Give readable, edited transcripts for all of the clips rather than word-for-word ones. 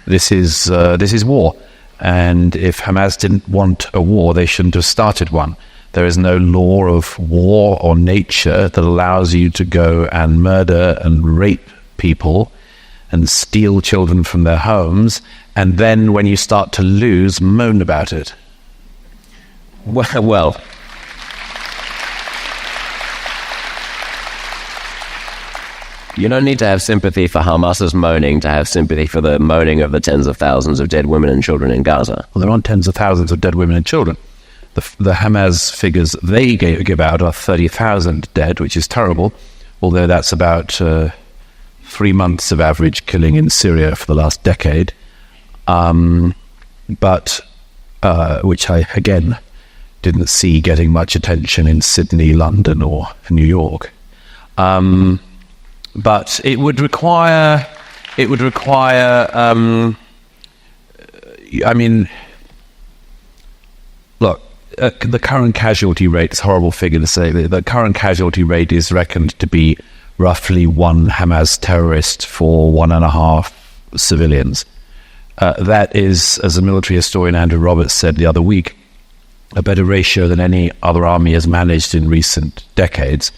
this is war. And if Hamas didn't want a war, they shouldn't have started one. There is no law of war or nature that allows you to go and murder and rape people and steal children from their homes, and then when you start to lose, moan about it. Well, you don't need to have sympathy for Hamas's moaning to have sympathy for the moaning of the tens of thousands of dead women and children in Gaza. Well, there aren't tens of thousands of dead women and children. The Hamas figures they give out are 30,000 dead, which is terrible, although that's about 3 months of average killing in Syria for the last decade, but which I, again, didn't see getting much attention in Sydney, London, or New York. But it would require, look, the current casualty rate, it's a horrible figure to say, the current casualty rate is reckoned to be roughly 1 Hamas terrorist for 1.5 civilians. That is, as a military historian Andrew Roberts said the other week, a better ratio than any other army has managed in recent decades,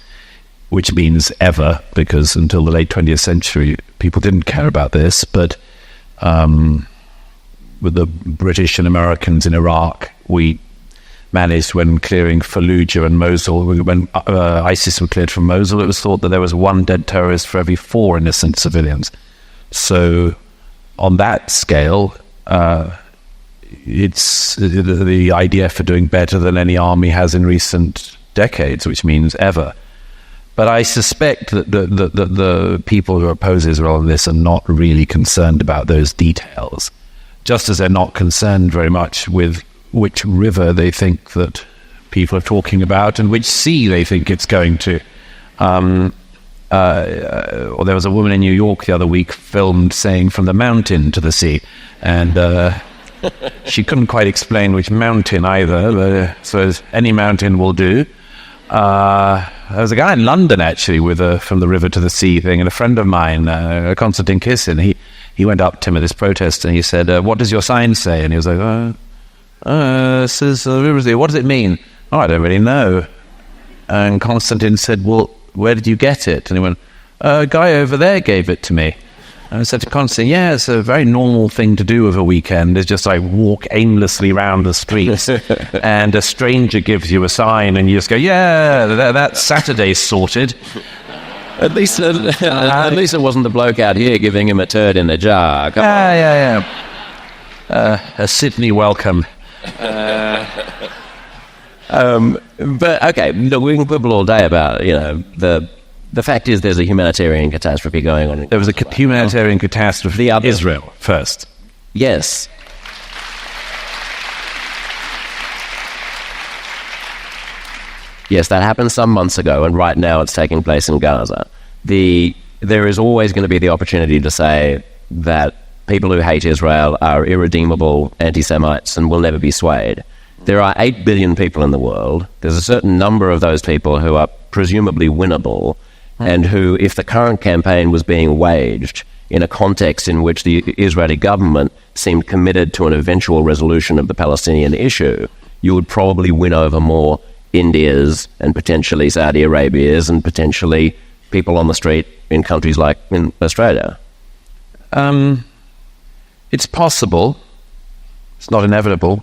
which means ever, because until the late 20th century, people didn't care about this, but with the British and Americans in Iraq, we managed, when clearing Fallujah and Mosul, when ISIS were cleared from Mosul, it was thought that there was 1 dead terrorist for every 4 innocent civilians. So on that scale, it's the idea for doing better than any army has in recent decades, which means ever. But I suspect that the people who oppose Israel in this are not really concerned about those details, just as they're not concerned very much with which river they think that people are talking about and which sea they think it's going to. Or there was a woman in New York the other week filmed saying from the mountain to the sea, and she couldn't quite explain which mountain either, but so any mountain will do. There was a guy in London actually with a from the river to the sea thing, and a friend of mine, Constantine Kissin, he went up to him at this protest and he said, what does your sign say? And he was like, it says the river to the sea. What does it mean? Oh, I don't really know. And Constantine said, well, where did you get it? And he went, a guy over there gave it to me. And I said to Constantine, yeah, it's a very normal thing to do of a weekend, is just like walk aimlessly around the streets and a stranger gives you a sign and you just go, yeah, that's Saturday's sorted. At least it wasn't the bloke out here giving him a turd in a jar. Yeah. A Sydney welcome. But okay, look, we can quibble all day about, the fact is there's a humanitarian catastrophe going on. There was a humanitarian catastrophe. Israel first. Yes. Yes, that happened some months ago, and right now it's taking place in Gaza. There is always going to be the opportunity to say that people who hate Israel are irredeemable anti-Semites and will never be swayed. There are 8 billion people in the world. There's a certain number of those people who are presumably winnable, and who, if the current campaign was being waged in a context in which the Israeli government seemed committed to an eventual resolution of the Palestinian issue, you would probably win over more Indias and potentially Saudi Arabias and potentially people on the street in countries like in Australia. It's possible. It's not inevitable.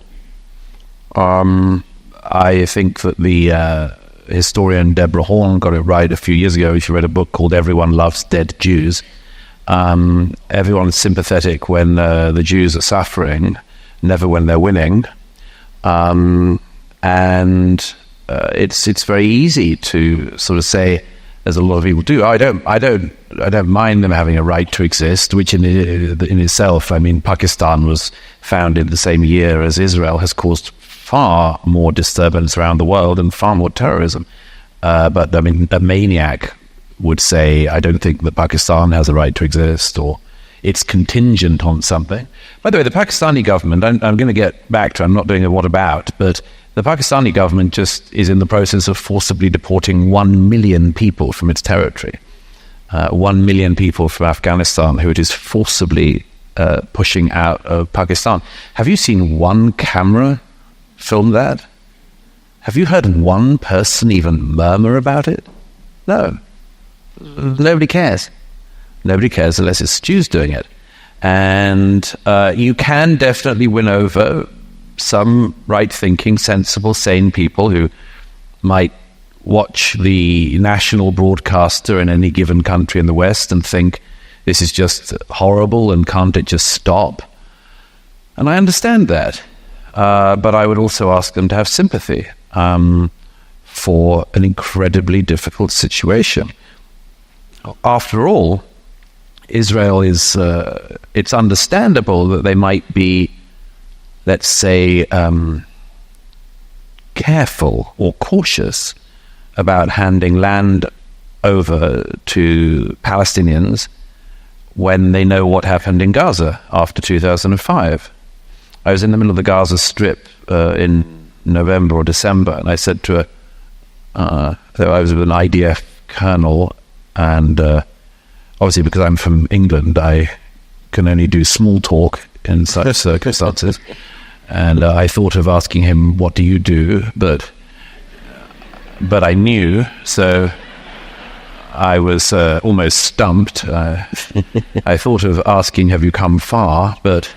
I think that the historian Deborah Horn got it right a few years ago. She read a book called Everyone Loves Dead Jews. Everyone's sympathetic when the Jews are suffering, never when they're winning. And it's very easy to sort of say, as a lot of people do, I don't mind them having a right to exist, which in itself, I mean, Pakistan was founded the same year as Israel, has caused far more disturbance around the world and far more terrorism. But I mean, a maniac would say, I don't think that Pakistan has a right to exist, or it's contingent on something. By the way, the Pakistani government, I'm going to get back to, I'm not doing a what about, but the Pakistani government just is in the process of forcibly deporting 1 million people from its territory. 1 million people from Afghanistan who it is forcibly pushing out of Pakistan. Have you seen one camera film that? Have you heard one person even murmur about it? No. Nobody cares. Nobody cares unless it's Jews doing it. And you can definitely win over some right-thinking, sensible, sane people who might watch the national broadcaster in any given country in the West and think this is just horrible and can't it just stop? And I understand that. But I would also ask them to have sympathy for an incredibly difficult situation. After all, Israel is, it's understandable that they might be, let's say, careful or cautious about handing land over to Palestinians when they know what happened in Gaza after 2005. I was in the middle of the Gaza Strip in November or December, and I said to I was with an IDF colonel, and obviously because I'm from England, I can only do small talk in such circumstances. And I thought of asking him, "What do you do?" But I knew, so I was almost stumped. I thought of asking, "Have you come far?" But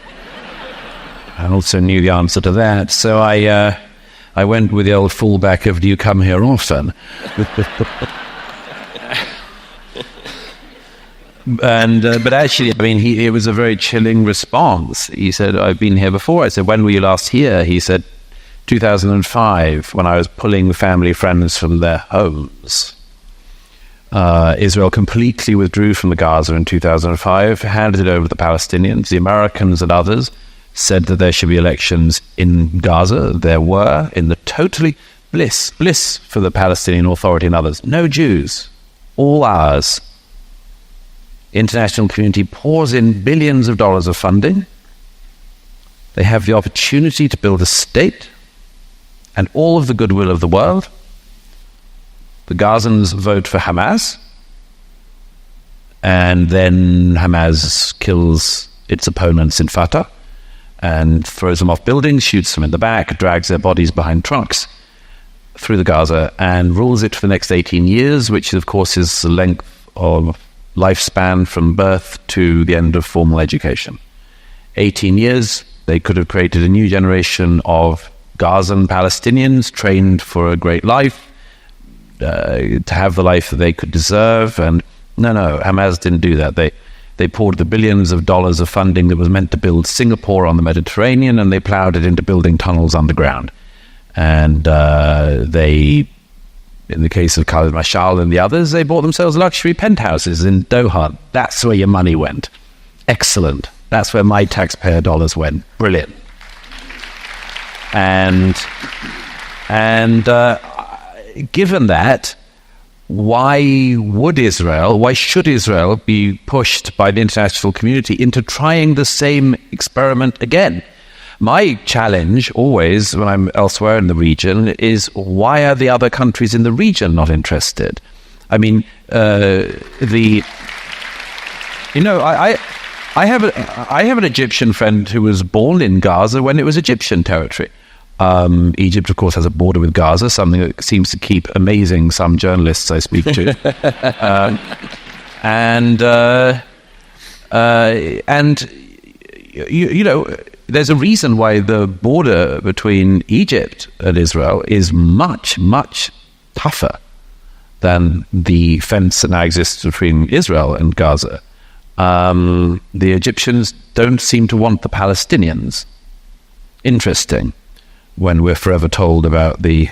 I also knew the answer to that. So I went with the old fallback of, "Do you come here often?" And but actually, I mean, it was a very chilling response. He said, "I've been here before." I said, "When were you last here?" He said, 2005, when I was pulling family friends from their homes. Israel completely withdrew from the Gaza in 2005, handed it over to the Palestinians. The Americans and others said that there should be elections in Gaza. There were, in the totally bliss for the Palestinian Authority and others. No Jews, all ours. International community pours in billions of dollars of funding. They have the opportunity to build a state and all of the goodwill of the world. The Gazans vote for Hamas, and then Hamas kills its opponents in Fatah and throws them off buildings, shoots them in the back, drags their bodies behind trucks through the Gaza, and rules it for the next 18 years, which of course is the length of lifespan from birth to the end of formal education. 18 years, they could have created a new generation of Gazan Palestinians trained for a great life, to have the life that they could deserve. And no, Hamas didn't do that. They poured the billions of dollars of funding that was meant to build Singapore on the Mediterranean, and they plowed it into building tunnels underground. And they, in the case of Khalid Mashal and the others, they bought themselves luxury penthouses in Doha. That's where your money went. Excellent. That's where my taxpayer dollars went. Brilliant. And given that, why should Israel be pushed by the international community into trying the same experiment again? My challenge always when I'm elsewhere in the region is, why are the other countries in the region not interested? I mean, I have an Egyptian friend who was born in Gaza when it was Egyptian territory. Egypt, of course, has a border with Gaza, something that seems to keep amazing some journalists I speak to. You know, there's a reason why the border between Egypt and Israel is much, much tougher than the fence that now exists between Israel and Gaza. The Egyptians don't seem to want the Palestinians. Interesting, when we're forever told about the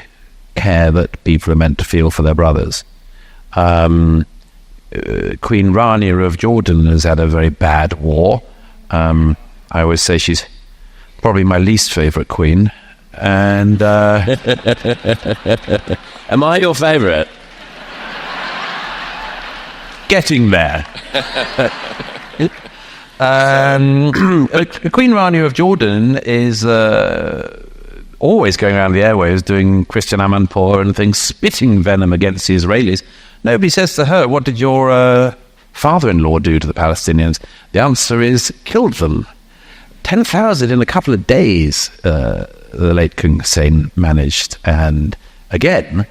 care that people are meant to feel for their brothers. Queen Rania of Jordan has had a very bad war. I always say she's probably my least favorite queen. And am I your favorite? Getting there. Queen Rania of Jordan is always going around the airwaves doing Christian Amanpour and things, spitting venom against the Israelis. Nobody says to her, "What did your father-in-law do to the Palestinians? The answer is killed them. 10,000 in a couple of days, the late King Hussein managed. And again,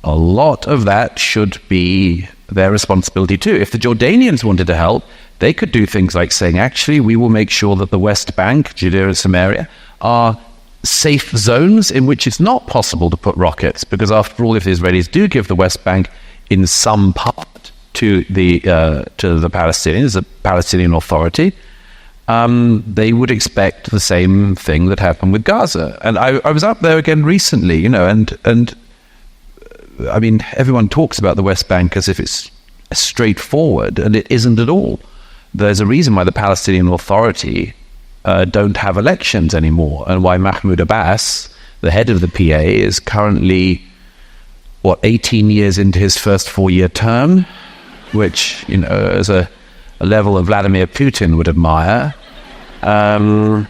a lot of that should be their responsibility too. If the Jordanians wanted to help, they could do things like saying, actually, we will make sure that the West Bank, Judea and Samaria, are safe zones in which it's not possible to put rockets, because after all, if the Israelis do give the West Bank in some part to the Palestinians, the Palestinian Authority, they would expect the same thing that happened with Gaza. And I was up there again recently, and I mean, everyone talks about the West Bank as if it's straightforward, and it isn't at all. There's a reason why the Palestinian Authority don't have elections anymore, and why Mahmoud Abbas, the head of the PA, is currently, 18 years into his first 4-year term, which, is a level of Vladimir Putin would admire. And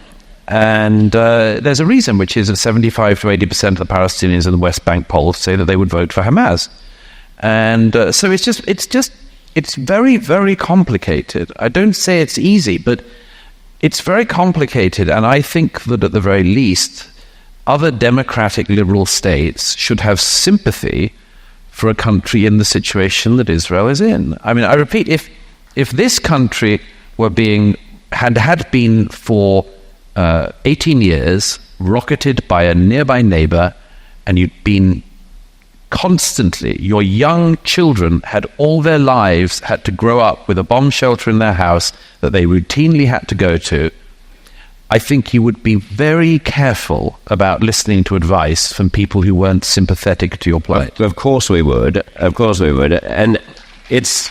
there's a reason, which is that 75 to 80% of the Palestinians in the West Bank polls say that they would vote for Hamas. And so it's very, very complicated. I don't say it's easy, but it's very complicated. And I think that at the very least, other democratic liberal states should have sympathy for a country in the situation that Israel is in. I mean, I repeat, if this country had been for 18 years rocketed by a nearby neighbor, and you'd been constantly, your young children had all their lives had to grow up with a bomb shelter in their house that they routinely had to go to, I think you would be very careful about listening to advice from people who weren't sympathetic to your plight. Of course we would. And it's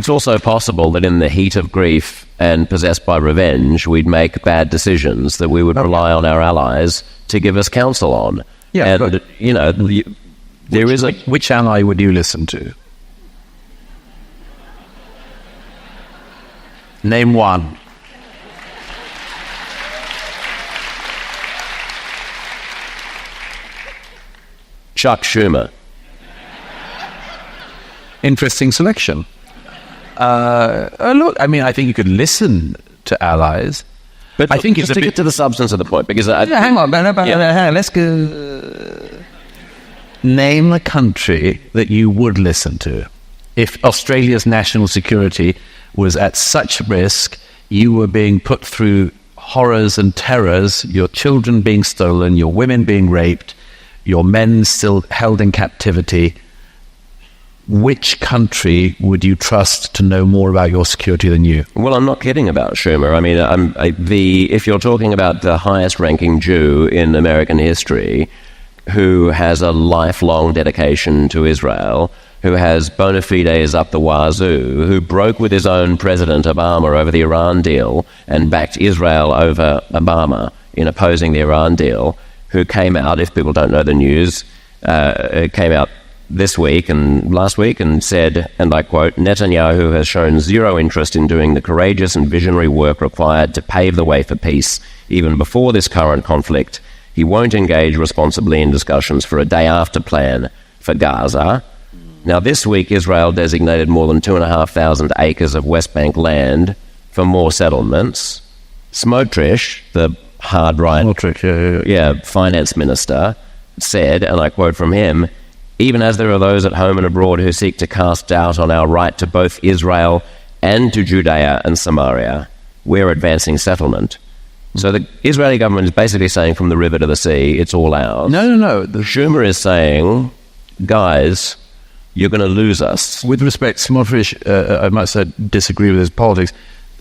also possible that in the heat of grief and possessed by revenge, we'd make bad decisions that we would rely on our allies to give us counsel on. Yeah, and, which ally would you listen to? Name one. Chuck Schumer. Interesting selection. Look, I mean, I think you could listen to allies, but I think just to get to the substance of the point, because hang on, let's go. Name a country that you would listen to if Australia's national security was at such risk, you were being put through horrors and terrors, your children being stolen, your women being raped, your men still held in captivity. Which country would you trust to know more about your security than you? Well, I'm not kidding about Schumer. I mean, if you're talking about the highest-ranking Jew in American history, who has a lifelong dedication to Israel, who has bona fides up the wazoo, who broke with his own President Obama over the Iran deal and backed Israel over Obama in opposing the Iran deal, who came out, if people don't know the news, came out this week and last week and said, and I quote, "Netanyahu has shown zero interest in doing the courageous and visionary work required to pave the way for peace. Even before this current conflict, he won't engage responsibly in discussions for a day-after plan for Gaza." Now, this week, Israel designated more than 2,500 acres of West Bank land for more settlements. Smotrich, the hard-right finance minister, said, and I quote from him, "Even as there are those at home and abroad who seek to cast doubt on our right to both Israel and to Judea and Samaria, we're advancing settlement." So the Israeli government is basically saying from the river to the sea, it's all ours. No. The Schumer is saying, guys, you're going to lose us. With respect, Smotrich, I must say, disagree with his politics.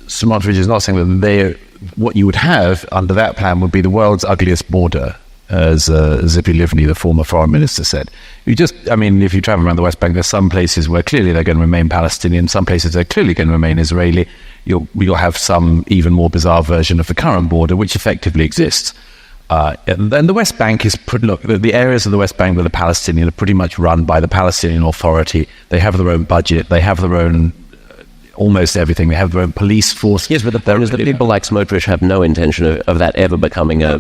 Smotrich is not saying that what you would have under that plan would be the world's ugliest border, as Zippy Livni, the former foreign minister, said. If you travel around the West Bank, there's some places where clearly they're going to remain Palestinian, some places they're clearly going to remain Israeli. You'll have some even more bizarre version of the current border, which effectively exists. And the West Bank is the areas of the West Bank where the Palestinians are pretty much run by the Palestinian Authority. They have their own budget. They have their own almost everything. They have their own police force. Yes, but the point is that people like Smotrich have no intention of that ever becoming a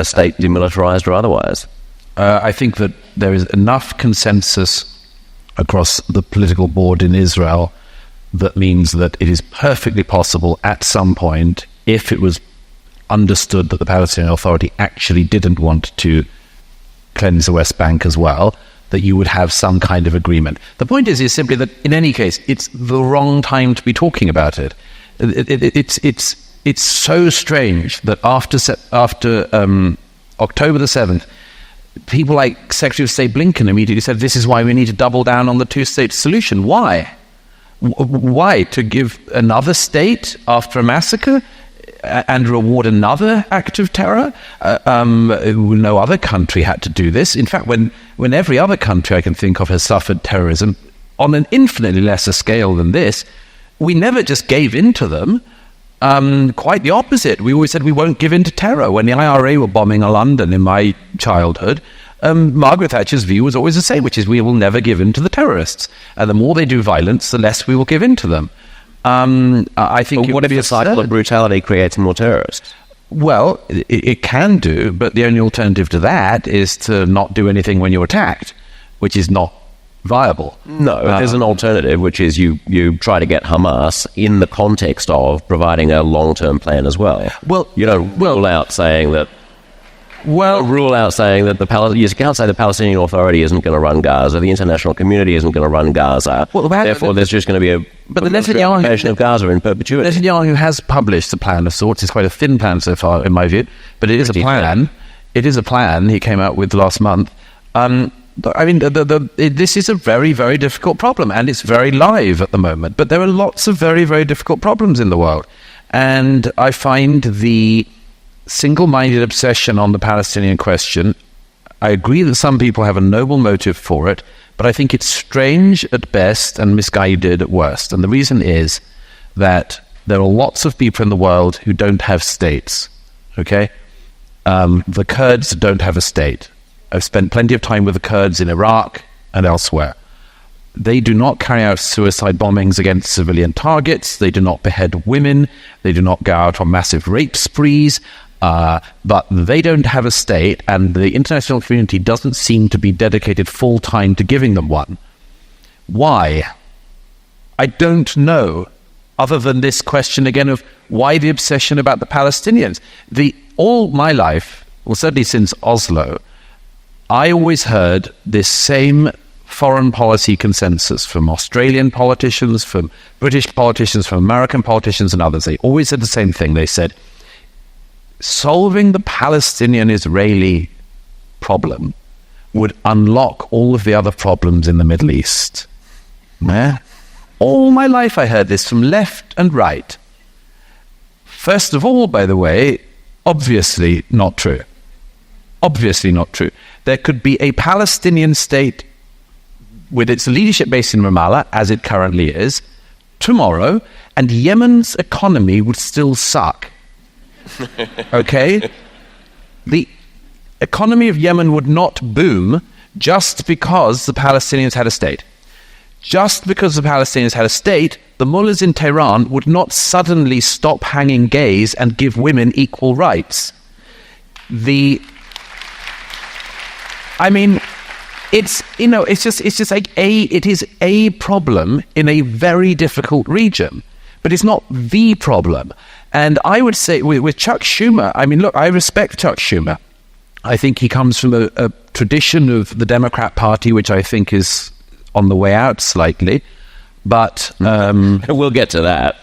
state demilitarized or otherwise. I think that there is enough consensus across the political board in Israel that means that it is perfectly possible at some point, if it was understood that the Palestinian Authority actually didn't want to cleanse the West Bank as well, that you would have some kind of agreement. The point is simply that in any case, it's the wrong time to be talking about it. It's so strange that after October the 7th, people like Secretary of State Blinken immediately said, this is why we need to double down on the two-state solution. Why? Why? To give another state after a massacre and reward another act of terror? No other country had to do this. In fact, when every other country I can think of has suffered terrorism on an infinitely lesser scale than this, we never just gave in to them. Quite the opposite. We always said we won't give in to terror. When the IRA were bombing London in my childhood, Margaret Thatcher's view was always the same, which is we will never give in to the terrorists. And the more they do violence, the less we will give in to them. I think. But what if the cycle of brutality creates more terrorists? Well, it can do, but the only alternative to that is to not do anything when you're attacked, which is not viable. No, there's an alternative, which is you try to get Hamas in the context of providing a long-term plan as well. Well, you don't rule out saying that. Well, you can't say the Palestinian Authority isn't going to run Gaza, the international community isn't going to run Gaza. Well, therefore, there's just going to be a occupation of Gaza in perpetuity. Netanyahu has published a plan of sorts. It's quite a thin plan so far, in my view, but it is a plan. It is a plan he came out with last month. I mean, this is a very, very difficult problem, and it's very live at the moment. But there are lots of very, very difficult problems in the world, and I find the single-minded obsession on the Palestinian question, I agree that some people have a noble motive for it, but I think it's strange at best and misguided at worst. And the reason is that there are lots of people in the world who don't have states, okay? The Kurds don't have a state. I've spent plenty of time with the Kurds in Iraq and elsewhere. They do not carry out suicide bombings against civilian targets. They do not behead women. They do not go out on massive rape sprees. But they don't have a state, and the international community doesn't seem to be dedicated full-time to giving them one. Why? I don't know, other than this question again of why the obsession about the Palestinians. All my life, well, certainly since Oslo, I always heard this same foreign policy consensus from Australian politicians, from British politicians, from American politicians and others. They always said the same thing. They said, solving the Palestinian-Israeli problem would unlock all of the other problems in the Middle East. Yeah? All my life I heard this from left and right. First of all, by the way, obviously not true. Obviously not true. There could be a Palestinian state with its leadership based in Ramallah, as it currently is, tomorrow, and Yemen's economy would still suck. Okay? The economy of Yemen would not boom just because the Palestinians had a state. Just because the Palestinians had a state, the mullahs in Tehran would not suddenly stop hanging gays and give women equal rights. It is a problem in a very difficult region, but it's not the problem. And I would say with Chuck Schumer, I mean, look, I respect Chuck Schumer. I think he comes from a tradition of the Democrat Party, which I think is on the way out slightly. But we'll get to that.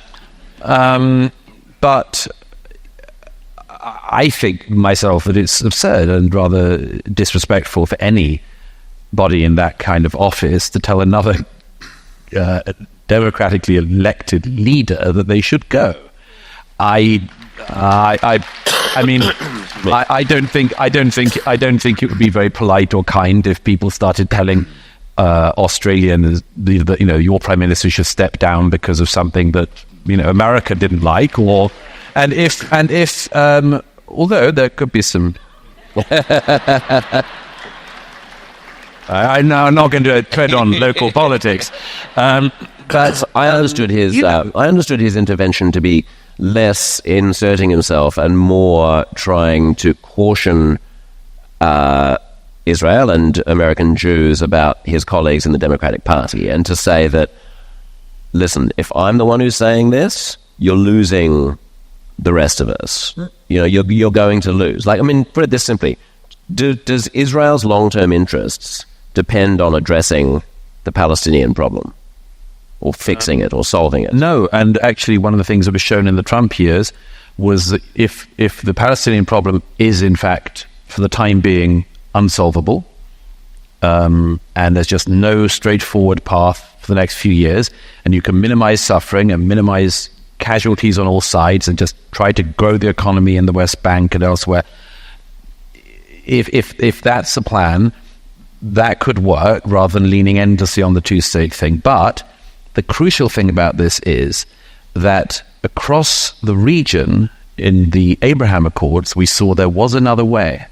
But I think myself that it's absurd and rather disrespectful for anybody in that kind of office to tell another democratically elected leader that they should go. I mean, I don't think it would be very polite or kind if people started telling Australians that your prime minister should step down because of something that America didn't like, although there could be some. I'm not going to tread on local politics, but I understood his intervention to be less inserting himself and more trying to caution Israel and American Jews about his colleagues in the Democratic Party, and to say that, listen, if I'm the one who's saying this, you're losing the rest of us. You know, you're going to lose. Like, I mean, put it this simply. Does Israel's long-term interests depend on addressing the Palestinian problem or fixing it or solving it? No, and actually one of the things that was shown in the Trump years was that if the Palestinian problem is, in fact, for the time being, unsolvable, and there's just no straightforward path for the next few years, and you can minimize suffering and minimize casualties on all sides and just try to grow the economy in the West Bank and elsewhere. If that's the plan, that could work rather than leaning endlessly on the two-state thing. But the crucial thing about this is that across the region in the Abraham Accords, we saw there was another way.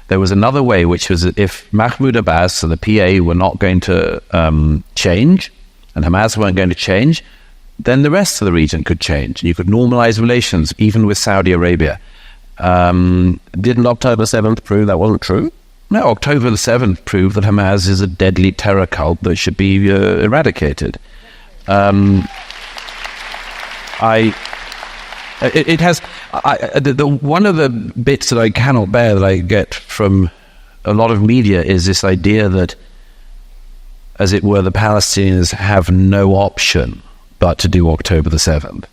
There was another way, which was that if Mahmoud Abbas and the PA were not going to change, and Hamas weren't going to change, then the rest of the region could change. You could normalize relations, even with Saudi Arabia. Didn't October 7th prove that wasn't true? No, October the 7th proved that Hamas is a deadly terror cult that should be eradicated. One of the bits that I cannot bear that I get from a lot of media is this idea that, as it were, the Palestinians have no option but to do October the 7th.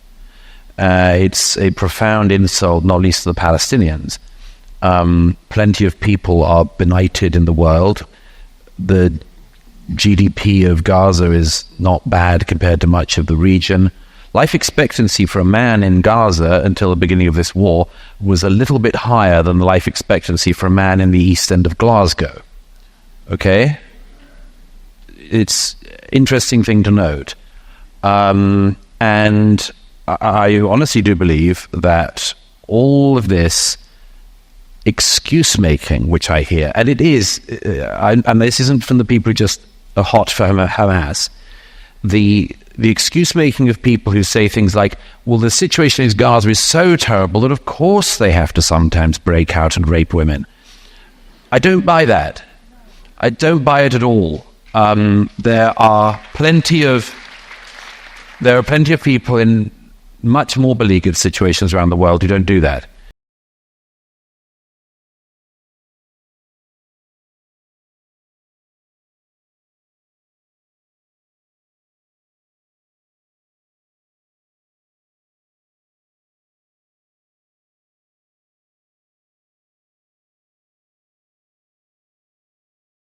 It's a profound insult, not least to the Palestinians. Plenty of people are benighted in the world. The GDP of Gaza is not bad compared to much of the region. Life expectancy for a man in Gaza until the beginning of this war was a little bit higher than the life expectancy for a man in the east end of Glasgow. Okay? It's an interesting thing to note. And I honestly do believe that all of this excuse-making, which I hear, and it is, and this isn't from the people who just are hot for Hamas, the excuse-making of people who say things like, well, the situation in Gaza is so terrible that of course they have to sometimes break out and rape women. I don't buy that. I don't buy it at all. There are plenty of people in much more beleaguered situations around the world who don't do that.